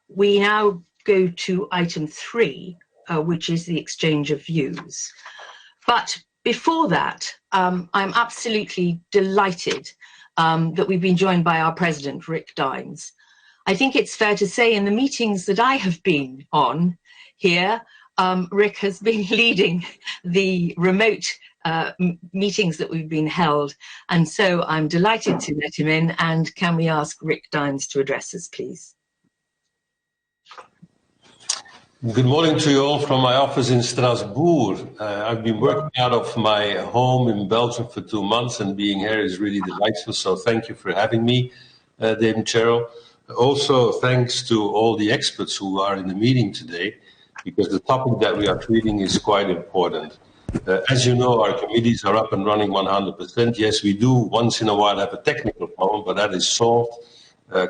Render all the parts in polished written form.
We now go to item 3, which is the exchange of views. But before that, I'm absolutely delighted that we've been joined by our president, Rick Dines. I think it's fair to say in the meetings that I have been on here, Rick has been leading the remote meetings that we've been held. And so I'm delighted to let him in. And can we ask Rick Dines to address us, please? Good morning to you all from my office in Strasbourg. I've been working out of my home in Belgium for 2 months, and being here is really delightful. So thank you for having me, David Cheryl. Also, thanks to all the experts who are in the meeting today, because the topic that we are treating is quite important. As you know, our committees are up and running 100%. Yes, we do once in a while have a technical problem, but that is solved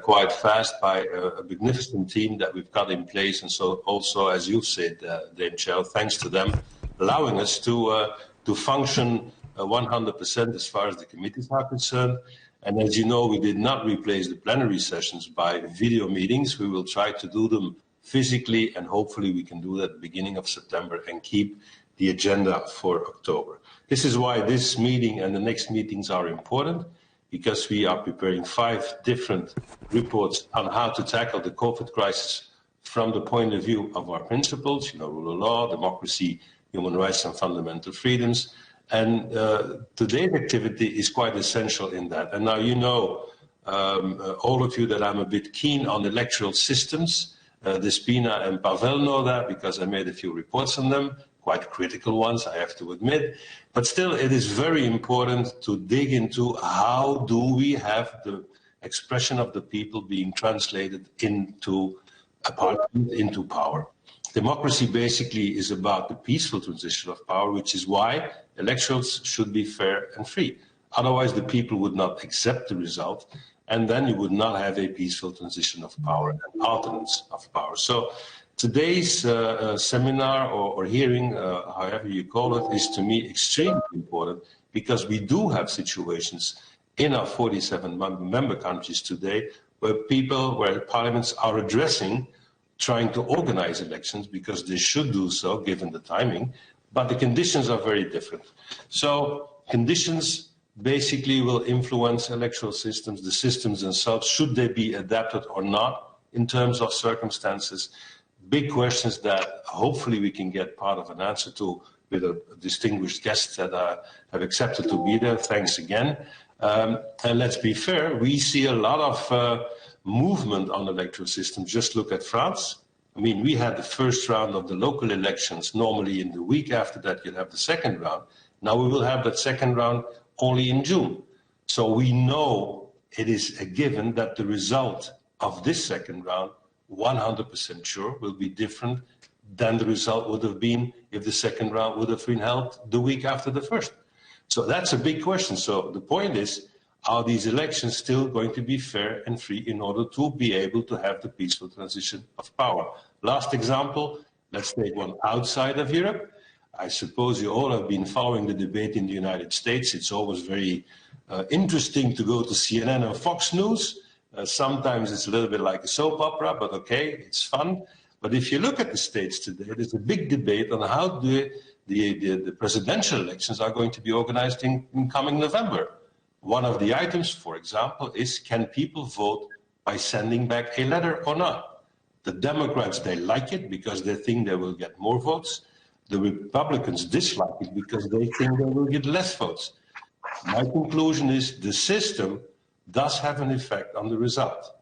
quite fast by a magnificent team that we've got in place. And so also, as you've said, Dame Cheryl, thanks to them, allowing us to function 100% as far as the committees are concerned. And as you know, we did not replace the plenary sessions by video meetings. We will try to do them physically, and hopefully we can do that at the beginning of September and keep the agenda for October. This is why this meeting and the next meetings are important, because we are preparing 5 different reports on how to tackle the COVID crisis from the point of view of our principles, rule of law, democracy, human rights and fundamental freedoms. And today's activity is quite essential in that. And now all of you, that I'm a bit keen on electoral systems. Despina and Pavel know that because I made a few reports on them, quite critical ones, I have to admit. But still, it is very important to dig into how do we have the expression of the people being translated into a parliament, into power. Democracy basically is about the peaceful transition of power, which is why elections should be fair and free. Otherwise, the people would not accept the result, and then you would not have a peaceful transition of power and alternance of power. So today's seminar or hearing, however you call it, is to me extremely important, because we do have situations in our 47 member countries today where parliaments are trying to organize elections, because they should do so given the timing, but the conditions are very different. So conditions basically will influence electoral systems, the systems themselves, should they be adapted or not in terms of circumstances. Big questions that hopefully we can get part of an answer to with a distinguished guest that have accepted to be there. Thanks again. And let's be fair, we see a lot of movement on the electoral system. Just look at France. I mean, we had the first round of the local elections. Normally in the week after that, you'll have the second round. Now we will have that second round only in June. So we know it is a given that the result of this second round, 100% sure, will be different than the result would have been if the second round would have been held the week after the first. So that's a big question. So the point is, are these elections still going to be fair and free in order to be able to have the peaceful transition of power? Last example, let's take one outside of Europe. I suppose you all have been following the debate in the United States. It's always very interesting to go to CNN or Fox News. Sometimes it's a little bit like a soap opera, but okay, it's fun. But if you look at the States today, there's a big debate on how the presidential elections are going to be organized in coming November. One of the items, for example, is can people vote by sending back a letter or not? The Democrats, they like it because they think they will get more votes. The Republicans dislike it because they think they will get less votes. My conclusion is the system does have an effect on the result.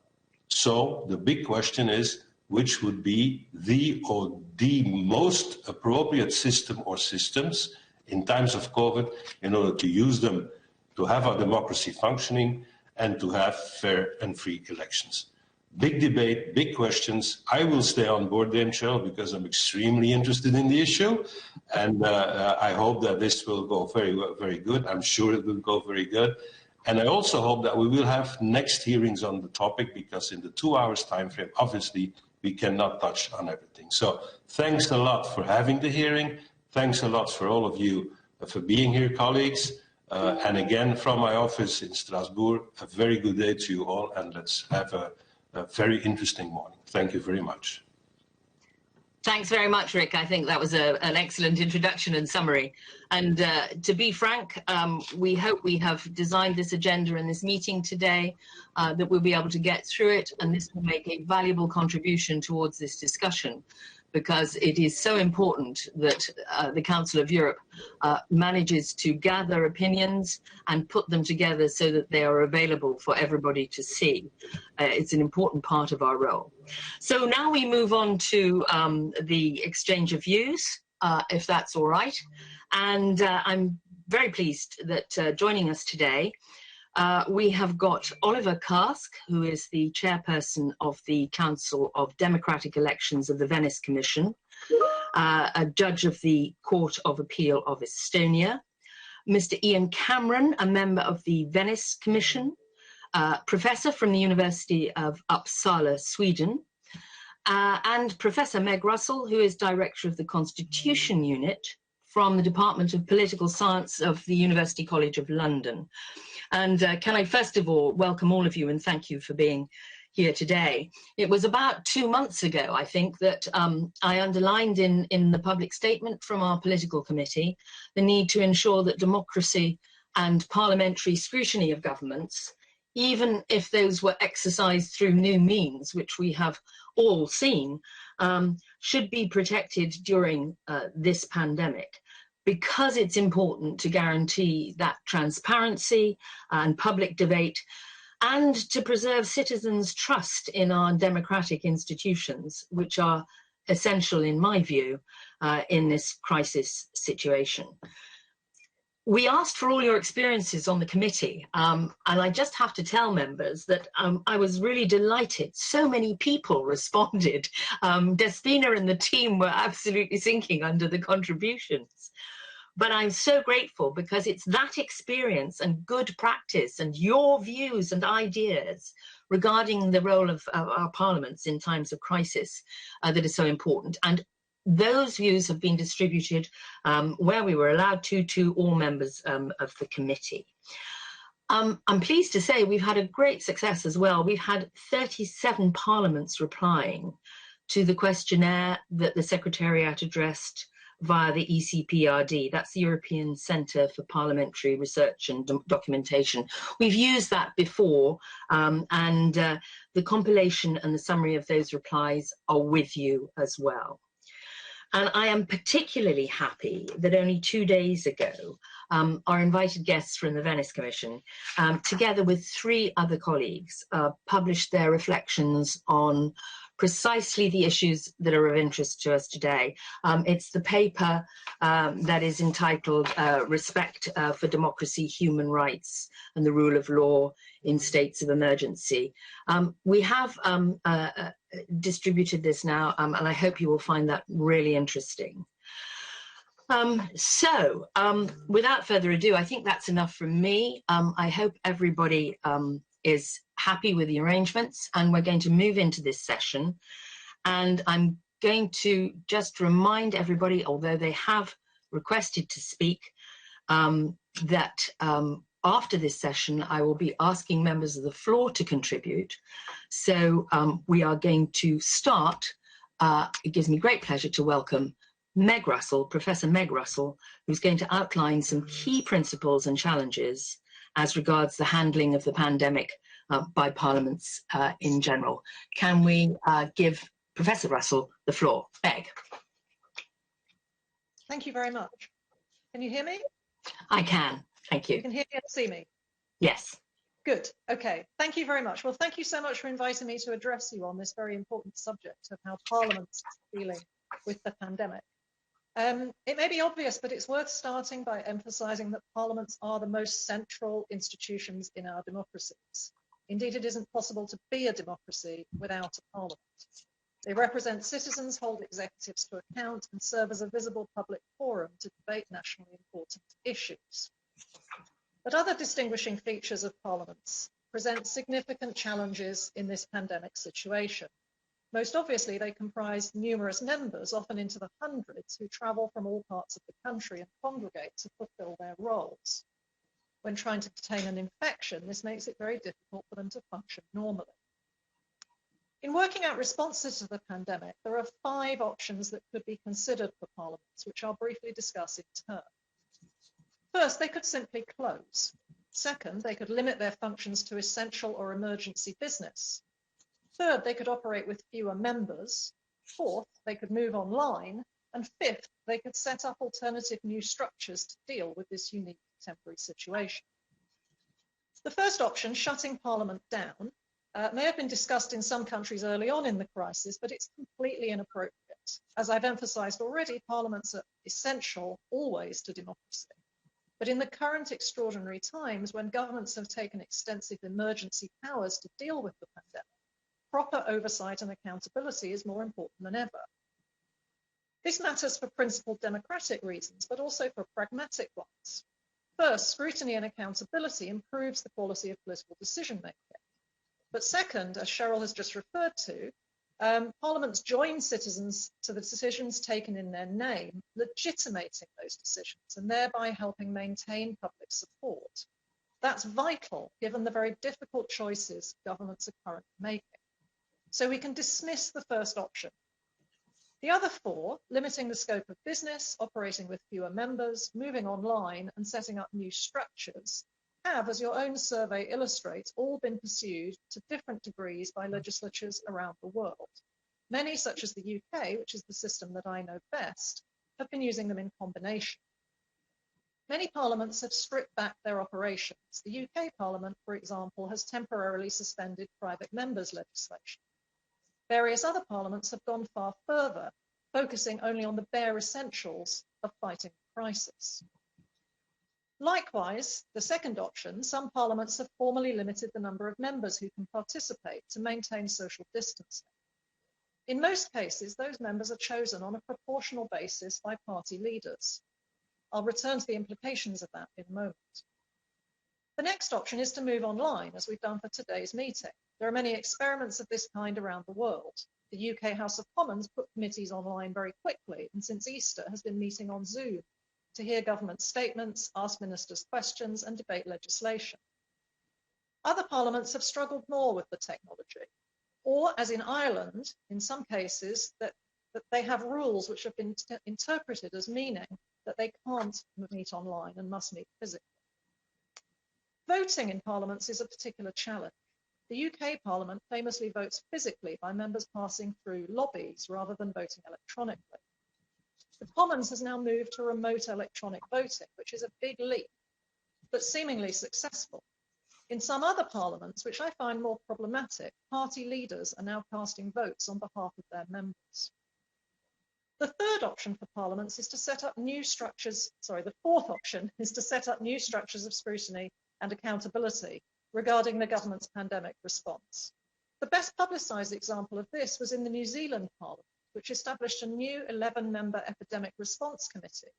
So the big question is, which would be the most appropriate system or systems in times of COVID in order to use them to have our democracy functioning and to have fair and free elections. Big debate, big questions. I will stay on board, Dame Cheryl, because I'm extremely interested in the issue. And I hope that this will go very, very good. I'm sure it will go very good. And I also hope that we will have next hearings on the topic, because in the 2 hours time frame, obviously, we cannot touch on everything. So thanks a lot for having the hearing. Thanks a lot for all of you for being here, colleagues. And again, from my office in Strasbourg, a very good day to you all. And let's have a very interesting morning. Thank you very much. Thanks very much, Rick. I think that was an excellent introduction and summary. And to be frank, we hope we have designed this agenda and this meeting today that we'll be able to get through it, and this will make a valuable contribution towards this discussion, because it is so important that the Council of Europe manages to gather opinions and put them together so that they are available for everybody to see. It's an important part of our role. So now we move on to the exchange of views, if that's all right. And I'm very pleased that joining us today, we have got Oliver Karsk, who is the chairperson of the Council of Democratic Elections of the Venice Commission, a judge of the Court of Appeal of Estonia, Mr. Ian Cameron, a member of the Venice Commission, professor from the University of Uppsala, Sweden, and Professor Meg Russell, who is director of the Constitution Unit from the Department of Political Science of the University College of London. And can I first of all welcome all of you and thank you for being here today. It was about 2 months ago, I think, that I underlined in the public statement from our political committee the need to ensure that democracy and parliamentary scrutiny of governments, even if those were exercised through new means, which we have all seen, should be protected during this pandemic, because it's important to guarantee that transparency and public debate, and to preserve citizens' trust in our democratic institutions, which are essential, in my view, in this crisis situation. We asked for all your experiences on the committee, and I just have to tell members that I was really delighted. So many people responded. Despina and the team were absolutely sinking under the contributions. But I'm so grateful, because it's that experience and good practice and your views and ideas regarding the role of our parliaments in times of crisis that is so important. And those views have been distributed where we were allowed to all members of the committee. I'm pleased to say we've had a great success as well. We've had 37 parliaments replying to the questionnaire that the Secretariat addressed via the ECPRD, that's the European Centre for Parliamentary Research and Documentation. We've used that before, and the compilation and the summary of those replies are with you as well. And I am particularly happy that only 2 days ago, our invited guests from the Venice Commission, together with 3 other colleagues, published their reflections on precisely the issues that are of interest to us today. It's the paper that is entitled Respect for Democracy, Human Rights and the Rule of Law in States of Emergency. We have distributed this now, and I hope you will find that really interesting. Without further ado, I think that's enough from me. I hope everybody is happy with the arrangements, and we're going to move into this session. And I'm going to just remind everybody, although they have requested to speak, that after this session, I will be asking members of the floor to contribute. So we are going to start. It gives me great pleasure to welcome Meg Russell, Professor Meg Russell, who's going to outline some key principles and challenges as regards the handling of the pandemic by parliaments in general. Can we give Professor Russell the floor? Meg. Thank you very much. Can you hear me? I can, thank you. You can hear me and see me? Yes. Good, okay. Thank you very much. Well, thank you so much for inviting me to address you on this very important subject of how parliaments are dealing with the pandemic. It may be obvious, but it's worth starting by emphasising that parliaments are the most central institutions in our democracies. Indeed, it isn't possible to be a democracy without a parliament. They represent citizens, hold executives to account, and serve as a visible public forum to debate nationally important issues. But other distinguishing features of parliaments present significant challenges in this pandemic situation. Most obviously, they comprise numerous members, often into the hundreds, who travel from all parts of the country and congregate to fulfill their roles. When trying to contain an infection, this makes it very difficult for them to function normally. In working out responses to the pandemic, there are 5 options that could be considered for parliaments, which I'll briefly discuss in turn. First, they could simply close. Second, they could limit their functions to essential or emergency business. Third, they could operate with fewer members. Fourth, they could move online. And fifth, they could set up alternative new structures to deal with this unique temporary situation. The first option, shutting Parliament down, may have been discussed in some countries early on in the crisis, but it's completely inappropriate. As I've emphasised already, parliaments are essential always to democracy. But in the current extraordinary times, when governments have taken extensive emergency powers to deal with the pandemic, proper oversight and accountability is more important than ever. This matters for principled democratic reasons, but also for pragmatic ones. First, scrutiny and accountability improves the quality of political decision-making. But second, as Cheryl has just referred to, parliaments join citizens to the decisions taken in their name, legitimating those decisions and thereby helping maintain public support. That's vital given the very difficult choices governments are currently making. So we can dismiss the first option. The other 4, limiting the scope of business, operating with fewer members, moving online and setting up new structures, have, as your own survey illustrates, all been pursued to different degrees by legislatures around the world. Many, such as the UK, which is the system that I know best, have been using them in combination. Many parliaments have stripped back their operations. The UK Parliament, for example, has temporarily suspended private members' legislation. Various other parliaments have gone far further, focusing only on the bare essentials of fighting the crisis. Likewise, the second option, some parliaments have formally limited the number of members who can participate to maintain social distancing. In most cases, those members are chosen on a proportional basis by party leaders. I'll return to the implications of that in a moment. The next option is to move online, as we've done for today's meeting. There are many experiments of this kind around the world. The UK House of Commons put committees online very quickly, and since Easter has been meeting on Zoom to hear government statements, ask ministers questions, and debate legislation. Other parliaments have struggled more with the technology, or, as in Ireland, in some cases, that they have rules which have been interpreted as meaning that they can't meet online and must meet physically. Voting in parliaments is a particular challenge. The UK Parliament famously votes physically by members passing through lobbies rather than voting electronically. The Commons has now moved to remote electronic voting, which is a big leap, but seemingly successful. In some other parliaments, which I find more problematic, party leaders are now casting votes on behalf of their members. The third option for parliaments is to set up new structures, the fourth option is to set up new structures of scrutiny and accountability regarding the government's pandemic response. The best publicised example of this was in the New Zealand Parliament, which established a new 11-member epidemic response committee,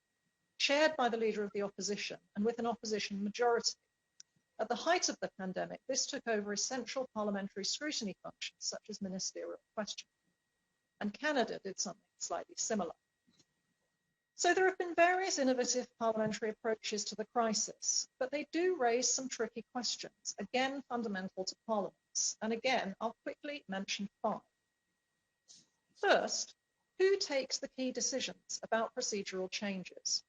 chaired by the leader of the opposition and with an opposition majority. At the height of the pandemic, this took over essential parliamentary scrutiny functions, such as ministerial questioning. And Canada did something slightly similar. So there have been various innovative parliamentary approaches to the crisis, but they do raise some tricky questions, again fundamental to parliaments. And again, I'll quickly mention 5. First, who takes the key decisions about procedural changes?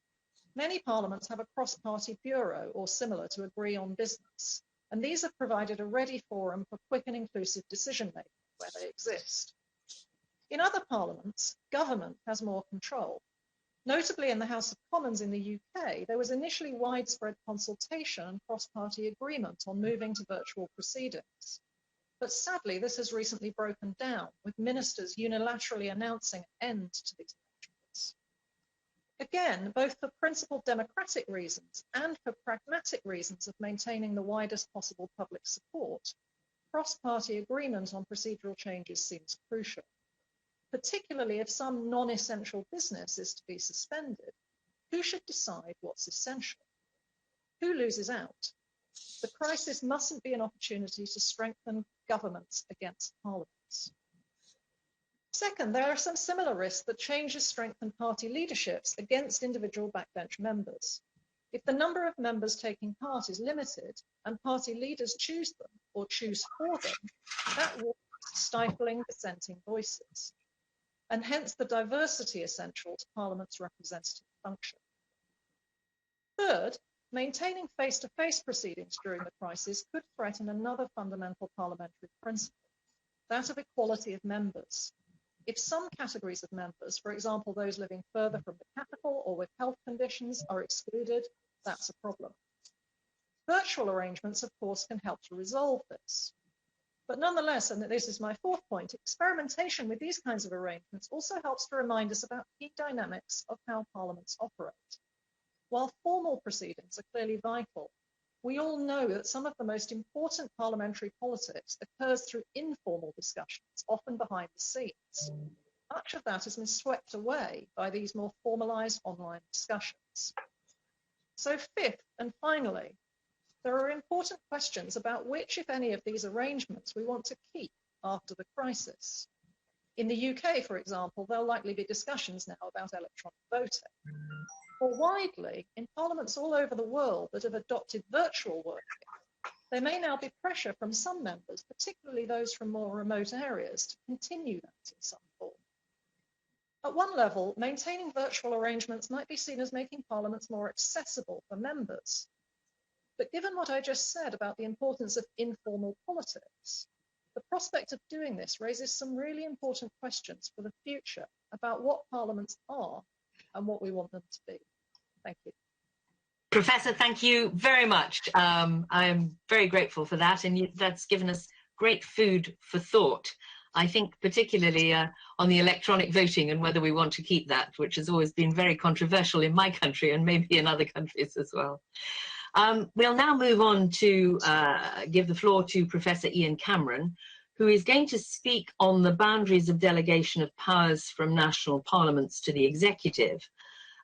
Many parliaments have a cross-party bureau or similar to agree on business, and these have provided a ready forum for quick and inclusive decision-making where they exist. In other parliaments, government has more control. Notably in the House of Commons in the UK, there was initially widespread consultation and cross-party agreement on moving to virtual proceedings. But sadly, this has recently broken down, with ministers unilaterally announcing an end to these arrangements. Again, both for principled democratic reasons and for pragmatic reasons of maintaining the widest possible public support, cross-party agreement on procedural changes seems crucial. Particularly if some non-essential business is to be suspended, who should decide what's essential? Who loses out? The crisis mustn't be an opportunity to strengthen governments against parliaments. Second, there are some similar risks that changes strengthen party leaderships against individual backbench members. If the number of members taking part is limited and party leaders choose them or choose for them, that risks stifling dissenting voices, and hence the diversity essential to Parliament's representative function. Third, maintaining face-to-face proceedings during the crisis could threaten another fundamental parliamentary principle, that of equality of members. If some categories of members, for example, those living further from the capital or with health conditions, are excluded, that's a problem. Virtual arrangements, of course, can help to resolve this. But nonetheless, and this is my fourth point, experimentation with these kinds of arrangements also helps to remind us about key dynamics of how parliaments operate. While formal proceedings are clearly vital, we all know that some of the most important parliamentary politics occurs through informal discussions, often behind the scenes. Much of that has been swept away by these more formalized online discussions. So fifth, and finally, there are important questions about which, if any, of these arrangements we want to keep after the crisis. In the UK, for example, there'll likely be discussions now about electronic voting. More widely, in parliaments all over the world that have adopted virtual working, there may now be pressure from some members, particularly those from more remote areas, to continue that in some form. At one level, maintaining virtual arrangements might be seen as making parliaments more accessible for members. But given what I just said about the importance of informal politics, the prospect of doing this raises some really important questions for the future about what parliaments are and what we want them to be. Thank you. Professor, thank you very much. I'm very grateful for that, and that's given us great food for thought. I think particularly on the electronic voting and whether we want to keep that, which has always been very controversial in my country and maybe in other countries as well. We'll now move on to give the floor to Professor Ian Cameron, who is going to speak on the boundaries of delegation of powers from national parliaments to the executive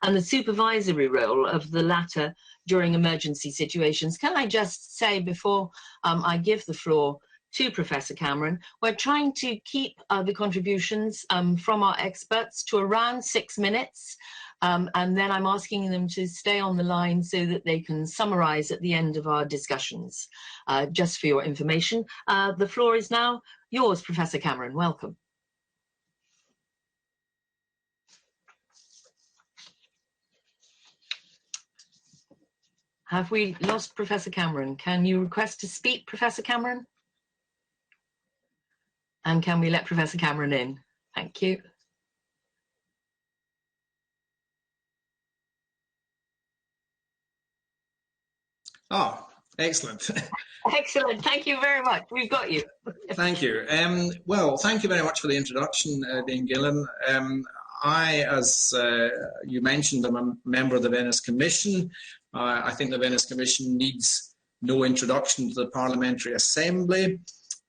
and the supervisory role of the latter during emergency situations. Can I just say before I give the floor to Professor Cameron, we're trying to keep the contributions from our experts to around 6 minutes, and then I'm asking them to stay on the line so that they can summarize at the end of our discussions. Just for your information, the floor is now yours, Professor Cameron. Welcome. Have we lost Professor Cameron? Can you request to speak, Professor Cameron? And can we let Professor Cameron in? Thank you. Oh, excellent. Excellent. Thank you very much. We've got you. Thank you. Well, thank you very much for the introduction, Dean Gillen. I, as you mentioned, I'm a member of the Venice Commission. I think the Venice Commission needs no introduction to the Parliamentary Assembly.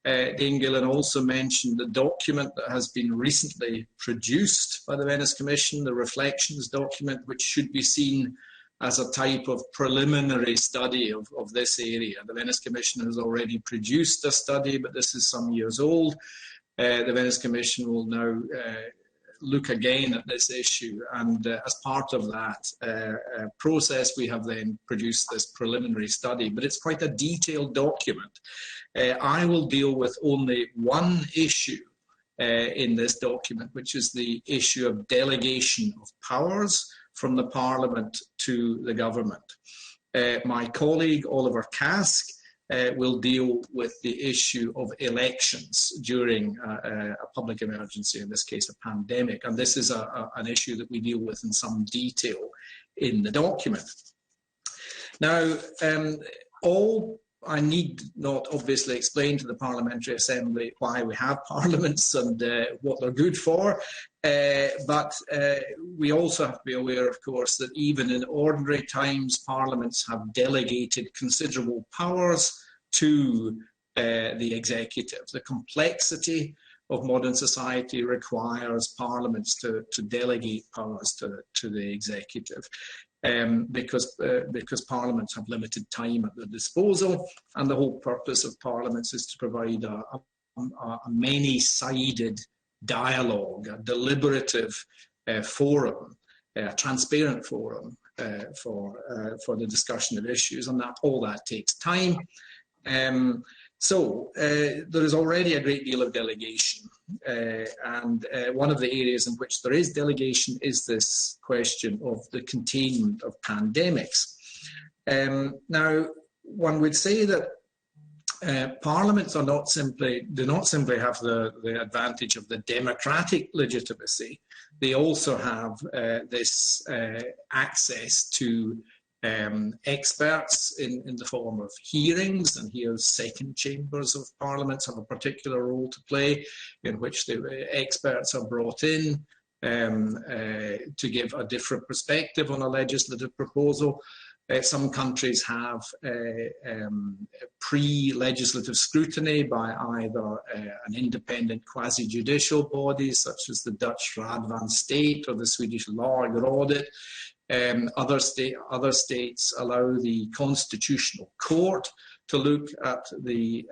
Dean Gillen also mentioned the document that has been recently produced by the Venice Commission, the Reflections document, which should be seen as a type of preliminary study of this area. The Venice Commission has already produced a study, but this is some years old. The Venice Commission will now look again at this issue, and as part of that process, we have then produced this preliminary study, but it's quite a detailed document. I will deal with only one issue in this document, which is the issue of delegation of powers from the Parliament to the government. My colleague Oliver Kask will deal with the issue of elections during a public emergency, in this case a pandemic, and this is an issue that we deal with in some detail in the document. Now, I need not obviously explain to the Parliamentary Assembly why we have parliaments and what they're good for, but we also have to be aware, of course, that even in ordinary times, parliaments have delegated considerable powers to the executive. The complexity of modern society requires parliaments to delegate powers to the executive. Because parliaments have limited time at their disposal, and the whole purpose of parliaments is to provide a many-sided dialogue, a deliberative forum, a transparent forum for the discussion of issues, and all that takes time. So there is already a great deal of delegation, and one of the areas in which there is delegation is this question of the containment of pandemics. Now, one would say that parliaments do not simply have the advantage of the democratic legitimacy. They also have this access to experts in the form of hearings, and here second chambers of parliaments have a particular role to play, in which the experts are brought in to give a different perspective on a legislative proposal. Some countries have pre-legislative scrutiny by either an independent quasi-judicial body, such as the Dutch Raad van State or the Swedish Lagrådet. Other states allow the Constitutional Court to look at the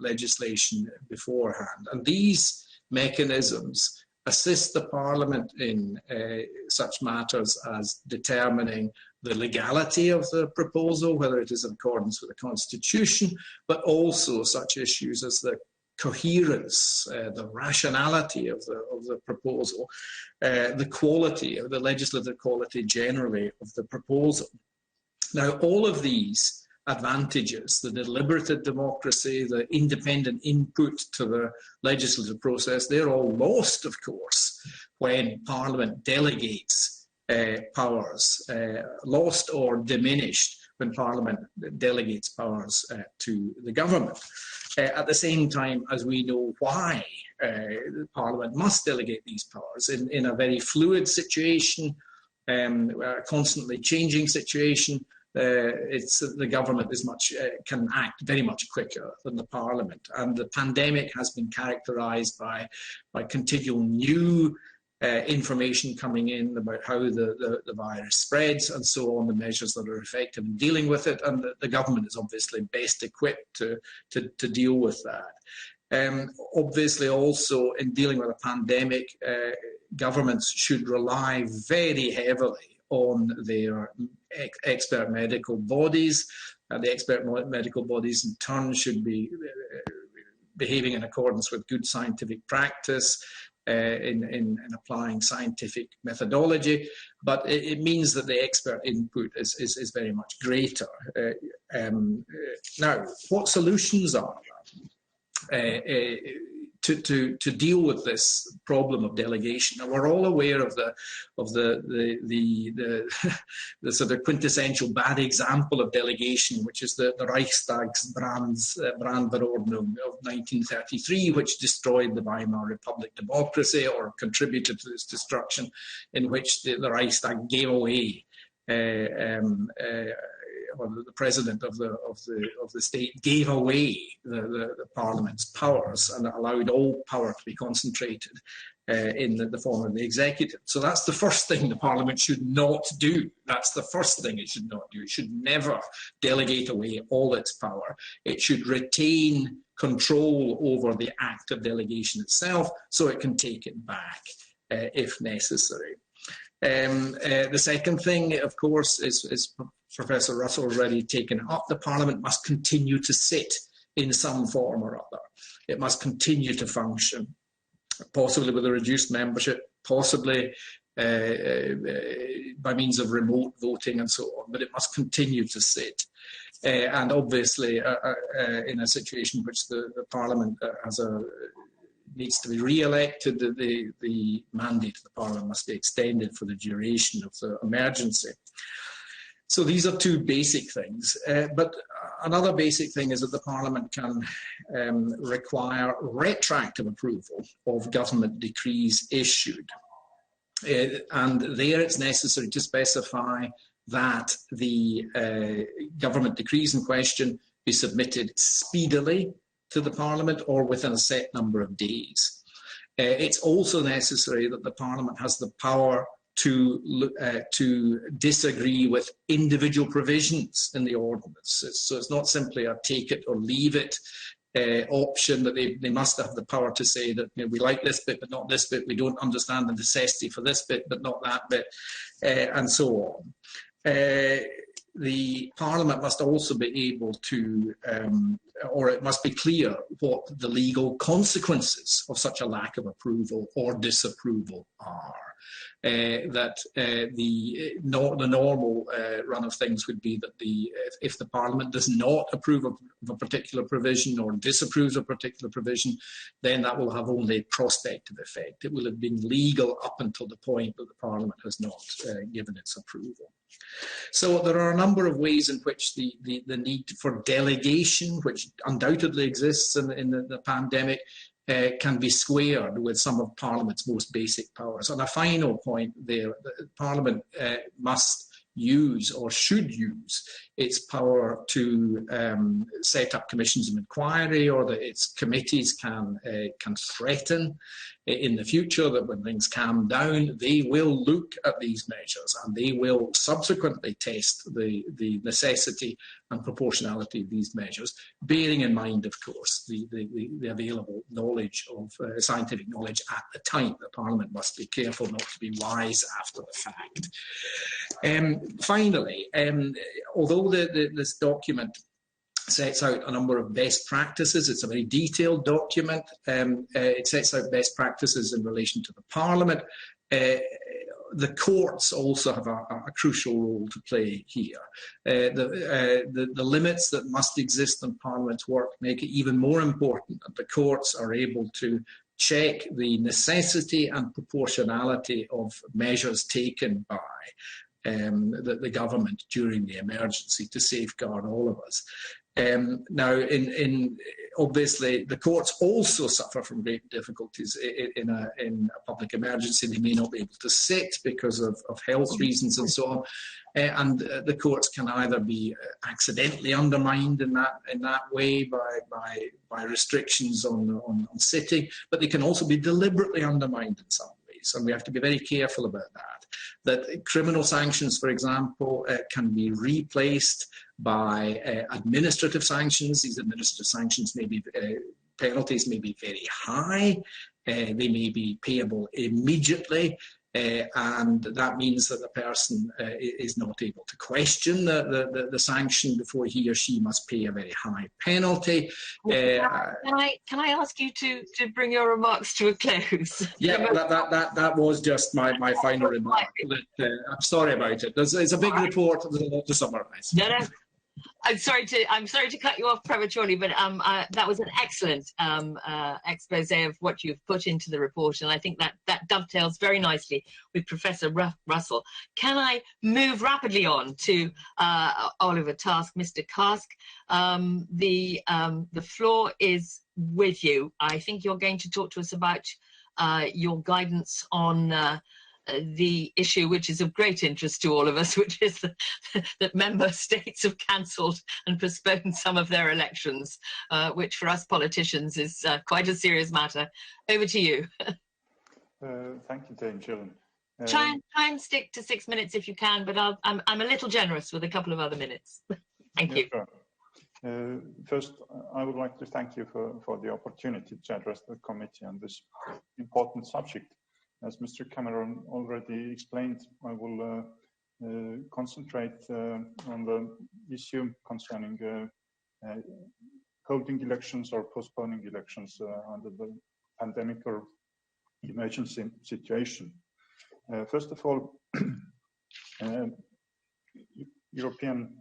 legislation beforehand. And these mechanisms assist the Parliament in such matters as determining the legality of the proposal, whether it is in accordance with the Constitution, but also such issues as the coherence, the rationality of the proposal, the quality, of the legislative quality generally of the proposal. Now, all of these advantages, the deliberative democracy, the independent input to the legislative process, they're all lost, of course, when Parliament delegates powers, lost or diminished when Parliament delegates powers to the government. At the same time, as we know why Parliament must delegate these powers in a very fluid situation, a constantly changing situation, the government can act very much quicker than the Parliament. And the pandemic has been characterised by continual new information coming in about how the virus spreads and so on, the measures that are effective in dealing with it, and the government is obviously best equipped to deal with that. Obviously also in dealing with a pandemic, governments should rely very heavily on their expert medical bodies. The expert medical bodies in turn should be behaving in accordance with good scientific practice, in applying scientific methodology, but it means that the expert input is very much greater. Now, what solutions are there to deal with this problem of delegation? Now, we're all aware of the sort of quintessential bad example of delegation, which is the Reichstag's Brandverordnung of 1933, which destroyed the Weimar Republic democracy, or contributed to its destruction, in which the Reichstag gave away or the president of the state gave away the parliament's powers and allowed all power to be concentrated in the form of the executive. So that's the first thing the parliament should not do. That's the first thing it should not do. It should never delegate away all its power. It should retain control over the act of delegation itself, so it can take it back if necessary. The second thing, of course, is Professor Russell already taken up. The Parliament must continue to sit in some form or other. It must continue to function, possibly with a reduced membership, possibly by means of remote voting and so on, but it must continue to sit. And obviously, in a situation in which the Parliament needs to be re-elected, the mandate of the Parliament must be extended for the duration of the emergency. So these are two basic things. But another basic thing is that the Parliament can require retroactive approval of government decrees issued. And there it's necessary to specify that the government decrees in question be submitted speedily to the Parliament or within a set number of days. It's also necessary that the Parliament has the power to disagree with individual provisions in the ordinance. So it's not simply a take it or leave it option, that they must have the power to say that, you know, we like this bit but not this bit, we don't understand the necessity for this bit but not that bit, and so on. the Parliament must also be able to, or it must be clear what the legal consequences of such a lack of approval or disapproval are. The normal run of things would be that if the Parliament does not approve of a particular provision or disapproves of a particular provision, then that will have only prospective effect. It will have been legal up until the point that the Parliament has not given its approval. So there are a number of ways in which the need for delegation, which undoubtedly exists in the pandemic, can be squared with some of Parliament's most basic powers. And a final point there, Parliament must use or should use its power to set up commissions of inquiry, or that its committees can threaten in the future that when things calm down, they will look at these measures and they will subsequently test the necessity and proportionality of these measures, bearing in mind, of course, the available knowledge of scientific knowledge at the time. The Parliament must be careful not to be wise after the fact. Finally, although this document sets out a number of best practices, it's a very detailed document. It sets out best practices in relation to the Parliament. The courts also have a crucial role to play here. The limits that must exist in Parliament's work make it even more important that the courts are able to check the necessity and proportionality of measures taken by the government during the emergency to safeguard all of us. Now, obviously, the courts also suffer from great difficulties in a public emergency. They may not be able to sit because of health reasons and so on. And the courts can either be accidentally undermined in that way by restrictions on sitting, but they can also be deliberately undermined in some ways. And we have to be very careful about that. That criminal sanctions, for example, can be replaced by administrative sanctions. These administrative sanctions may be, penalties may be very high, they may be payable immediately, and that means that the person is not able to question the sanction before he or she must pay a very high penalty. Can I ask you to bring your remarks to a close? Yeah, that was just my final remark. I'm sorry about it. It's a big report. There's a lot to summarise. No. I'm sorry to cut you off prematurely, but that was an excellent expose of what you've put into the report, and I think that dovetails very nicely with Professor Russell. Can I move rapidly on to Oliver Task, Mr. Task? The floor is with you. I think you're going to talk to us about your guidance on the issue which is of great interest to all of us, which is that member states have cancelled and postponed some of their elections, which for us politicians is quite a serious matter. Over to you. Thank you, Dame Gillen. Try and stick to 6 minutes if you can, but I'm a little generous with a couple of other minutes. Thank you. Sure. First, I would like to thank you for the opportunity to address the committee on this important subject. As Mr. Cameron already explained, I will concentrate on the issue concerning holding elections or postponing elections under the pandemic or emergency situation. First of all, European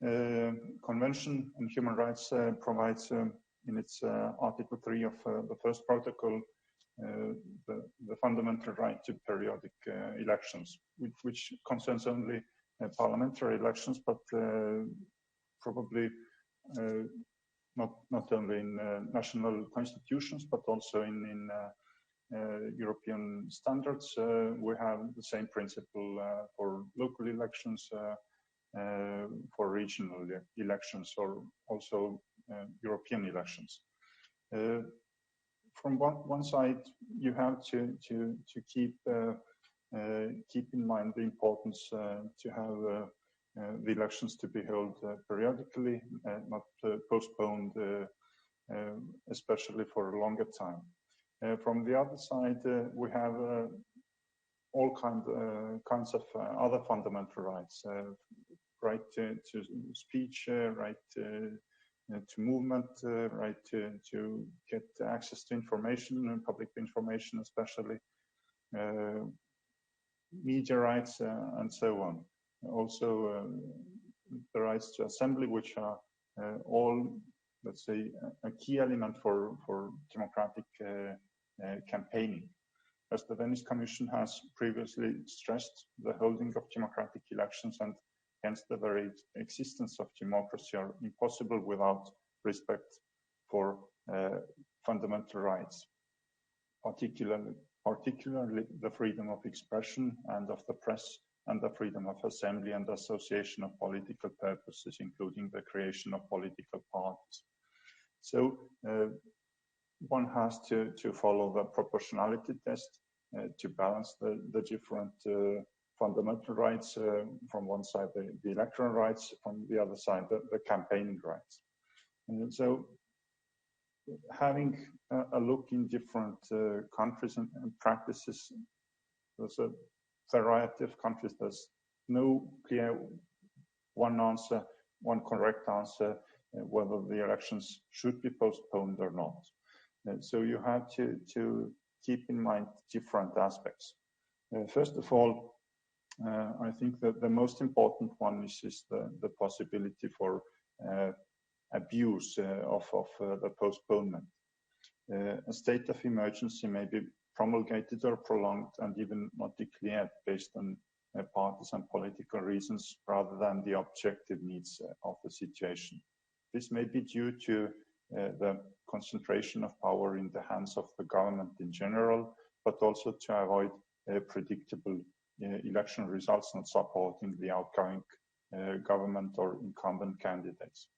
Convention on Human Rights provides in its Article 3 of the first protocol the fundamental right to periodic elections, which concerns only parliamentary elections, but probably not only in national constitutions, but also in European standards. We have the same principle for local elections, for regional elections, or also European elections. From one side, you have to keep in mind the importance to have the elections to be held periodically, not postponed, especially for a longer time. From the other side, we have all kinds of other fundamental rights. right to speech, right to movement, right to get access to information and public information, especially media rights and so on. Also, the rights to assembly, which are all, let's say, a key element for democratic campaigning. As the Venice Commission has previously stressed, the holding of democratic elections and hence the very existence of democracy are impossible without respect for fundamental rights, particularly the freedom of expression and of the press, and the freedom of assembly and association of political purposes, including the creation of political parties. So one has to follow the proportionality test to balance the different fundamental rights, from one side the electoral rights, from the other side the campaigning rights. And so having a look in different countries and practices, there's a variety of countries. There's no clear one answer, one correct answer, whether the elections should be postponed or not. So you have to keep in mind different aspects. First of all, I think that the most important one is the possibility for abuse of the postponement. A state of emergency may be promulgated or prolonged and even not declared based on partisan political reasons rather than the objective needs of the situation. This may be due to the concentration of power in the hands of the government in general, but also to avoid predictable election results not supporting the outgoing government or incumbent candidates.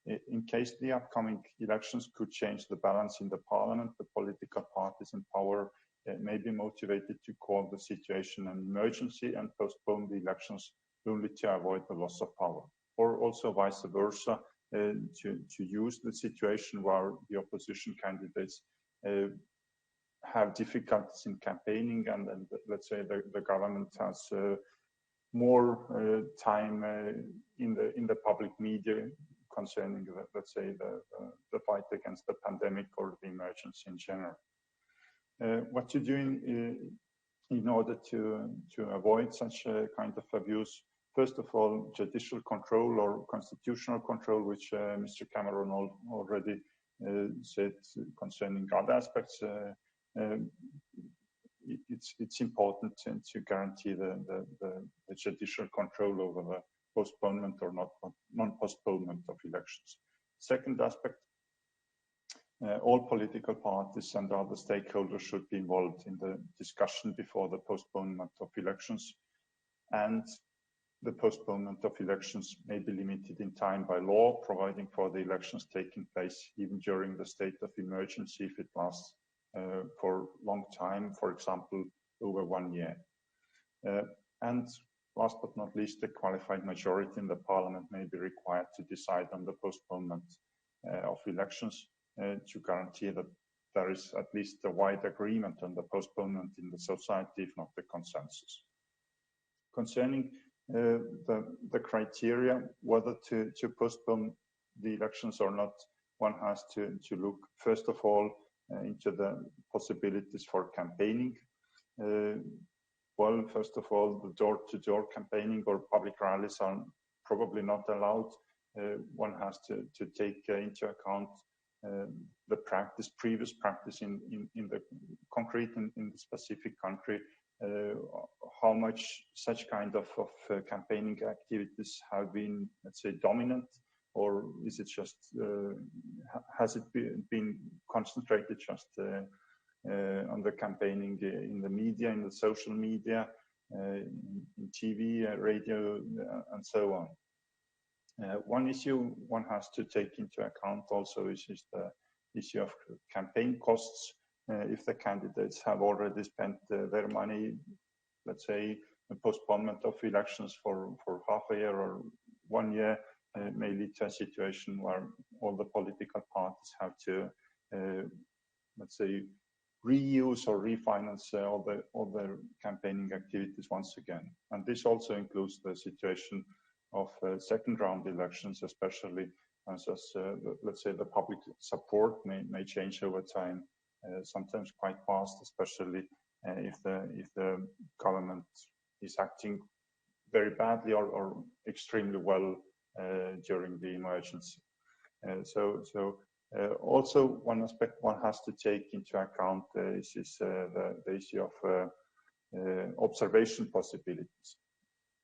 In case the upcoming elections could change the balance in the parliament, the political parties in power may be motivated to call the situation an emergency and postpone the elections only to avoid the loss of power, or also vice versa, to use the situation where the opposition candidates have difficulties in campaigning, and let's say the government has more time in the public media concerning, let's say, the fight against the pandemic or the emergency in general. What you're doing in order to avoid such a kind of abuse, first of all, judicial control or constitutional control, which Mr. Cameron already said concerning other aspects. It's important to guarantee the judicial control over the postponement or non-postponement of elections. Second aspect, all political parties and other stakeholders should be involved in the discussion before the postponement of elections, and the postponement of elections may be limited in time by law, providing for the elections taking place even during the state of emergency if it lasts for a long time, for example, over 1 year. And last but not least, a qualified majority in the parliament may be required to decide on the postponement of elections to guarantee that there is at least a wide agreement on the postponement in the society, if not the consensus. Concerning the criteria whether to postpone the elections or not, one has to look first of all into the possibilities for campaigning. Well, first of all, the door-to-door campaigning or public rallies are probably not allowed. One has to take into account the previous practice in the concrete in the specific country, how much such kind of campaigning activities have been, let's say, dominant, or is it just has it been concentrated just on the campaigning in the media, in the social media, in TV, radio, and so on. One issue one has to take into account also is the issue of campaign costs. If the candidates have already spent their money, let's say, the postponement of elections for half a year or 1 year, may lead to a situation where all the political parties have to, let's say, reuse or refinance all the campaigning activities once again. And this also includes the situation second round elections, especially as let's say the public support may change over time, sometimes quite fast, especially if the government is acting very badly or extremely well during the emergency. Also one aspect one has to take into account is the issue of observation possibilities.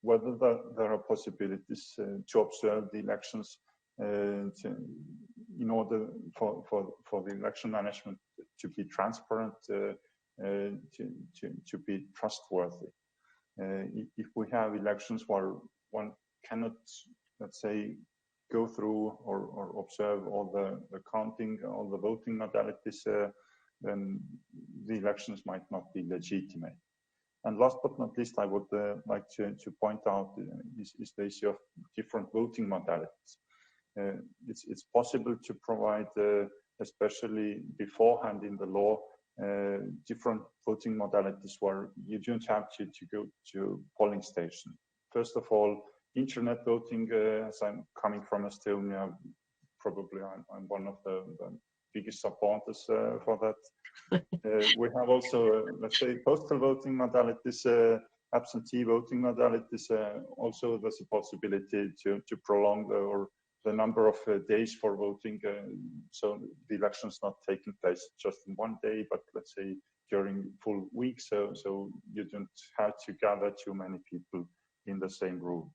Whether there are possibilities to observe the elections in order for the election management to be transparent, to be trustworthy. If we have elections where one cannot, let's say, go through or observe all the counting, all the voting modalities, then the elections might not be legitimate. And last but not least, I would like to point out is the issue of different voting modalities. It's possible to provide, especially beforehand in the law, different voting modalities where you don't have to go to polling station. First of all, internet voting, as I'm coming from Estonia, probably I'm one of the biggest supporters for that. We have also, let's say, postal voting modalities, absentee voting modalities. Also, there's a possibility to prolong the number of days for voting, so the election's not taking place just in one day, but let's say during full weeks, so you don't have to gather too many people in the same room.